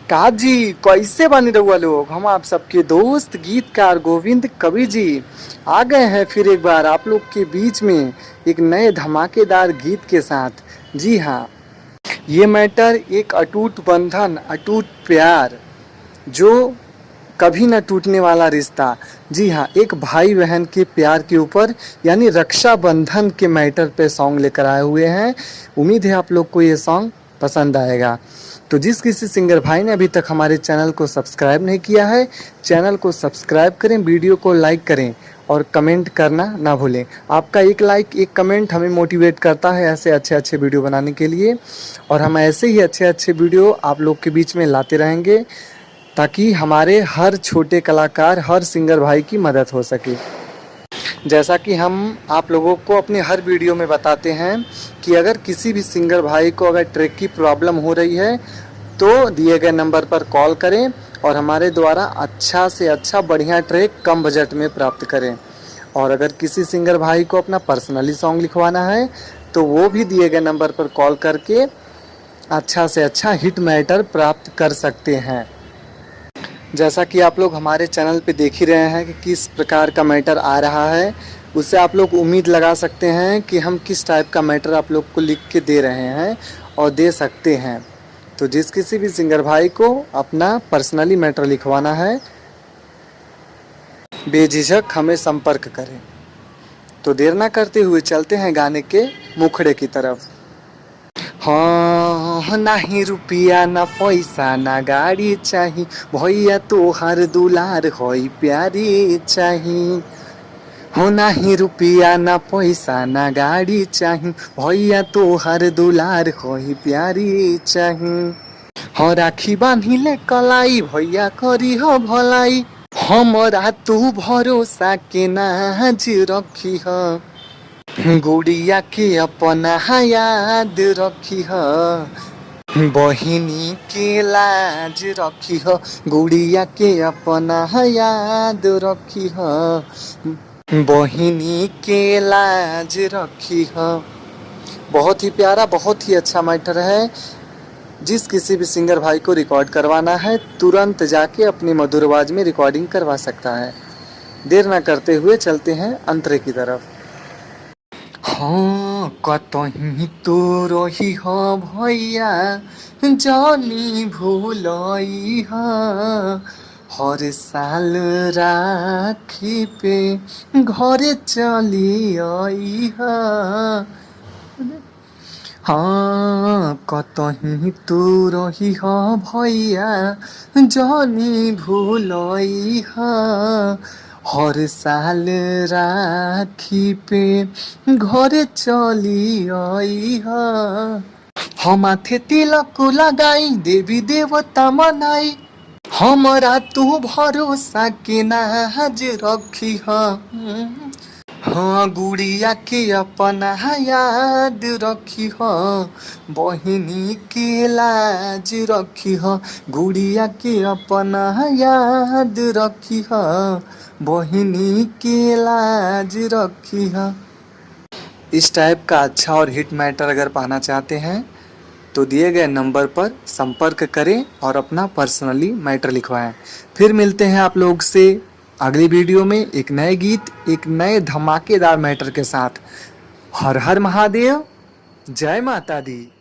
काजी कैसे बने रहुआ लोग। हम आप सबके दोस्त गीतकार गोविंद कवि जी आ गए हैं फिर एक बार आप लोग के बीच में एक नए धमाकेदार गीत के साथ। जी हाँ, ये मैटर एक अटूट बंधन, अटूट प्यार, जो कभी न टूटने वाला रिश्ता। जी हाँ, एक भाई बहन के प्यार के ऊपर यानी रक्षाबंधन के मैटर पे सॉन्ग लेकर आए हुए हैं। उम्मीद है आप लोग को ये सॉन्ग पसंद आएगा। तो जिस किसी सिंगर भाई ने अभी तक हमारे चैनल को सब्सक्राइब नहीं किया है, चैनल को सब्सक्राइब करें, वीडियो को लाइक करें और कमेंट करना ना भूलें। आपका एक लाइक, एक कमेंट हमें मोटिवेट करता है ऐसे अच्छे अच्छे वीडियो बनाने के लिए, और हम ऐसे ही अच्छे अच्छे वीडियो आप लोग के बीच में लाते रहेंगे ताकि हमारे हर छोटे कलाकार, हर सिंगर भाई की मदद हो सके। जैसा कि हम आप लोगों को अपने हर वीडियो में बताते हैं कि अगर किसी भी सिंगर भाई को अगर ट्रैक की प्रॉब्लम हो रही है तो दिए गए नंबर पर कॉल करें और हमारे द्वारा अच्छा से अच्छा बढ़िया ट्रैक कम बजट में प्राप्त करें। और अगर किसी सिंगर भाई को अपना पर्सनली सॉन्ग लिखवाना है तो वो भी दिए गए नंबर पर कॉल करके अच्छा से अच्छा हिट मैटर प्राप्त कर सकते हैं। जैसा कि आप लोग हमारे चैनल पे देख ही रहे हैं कि किस प्रकार का मैटर आ रहा है, उससे आप लोग उम्मीद लगा सकते हैं कि हम किस टाइप का मैटर आप लोग को लिख के दे रहे हैं और दे सकते हैं। तो जिस किसी भी सिंगर भाई को अपना पर्सनली मैटर लिखवाना है, बेझिझक हमें संपर्क करें। तो देर ना करते हुए चलते हैं गाने के मुखड़े की तरफ। हाँ, नाही रुपया ना पैसा ना गाड़ी चाही, भैया तोहार दुलार होई प्यारी चाही। हो नाही रुपया ना पैसा ना गाड़ी चाही, भैया तोहार दुलार होई प्यारी चाही। हो राखी बांधिले कलाई, भैया करी हो भलाई, हमरा तू भरोसा के नाज रखी हो। गुड़िया के अपना याद रखी ह, बहिनी के लाज रखी ह। गुड़िया के अपना याद रखी ह, बहिनी के लाज रखी ह। बहुत ही प्यारा, बहुत ही अच्छा मैटर है। जिस किसी भी सिंगर भाई को रिकॉर्ड करवाना है तुरंत जाके अपनी मधुर आवाज में रिकॉर्डिंग करवा सकता है। देर ना करते हुए चलते हैं अंतरे की तरफ। हाँ, कतही तो रही हो भैया जानी भूलई हा, हर साल राखी पे घरे चली आई हा। हाँ, कतही तू रही हो भैया जानी भूलई हा, हर साल राखी पे घरे चली आई हा। हम माथे तिलक लगाई, देवी देवता मनाई, हमरा तू भरोसा के नाज रखी हा। हाँ, गुड़िया के अपना याद रखी हो, बहिनी के लाज रखी हो। गुड़िया के अपना याद रखी हो, बहिनी के लाज रखी हो। इस टाइप का अच्छा और हिट मैटर अगर पाना चाहते हैं तो दिए गए नंबर पर संपर्क करें और अपना पर्सनली मैटर लिखवाएं। फिर मिलते हैं आप लोग से अगली वीडियो में एक नए गीत, एक नए धमाकेदार मैटर के साथ। हर हर महादेव, जय माता दी।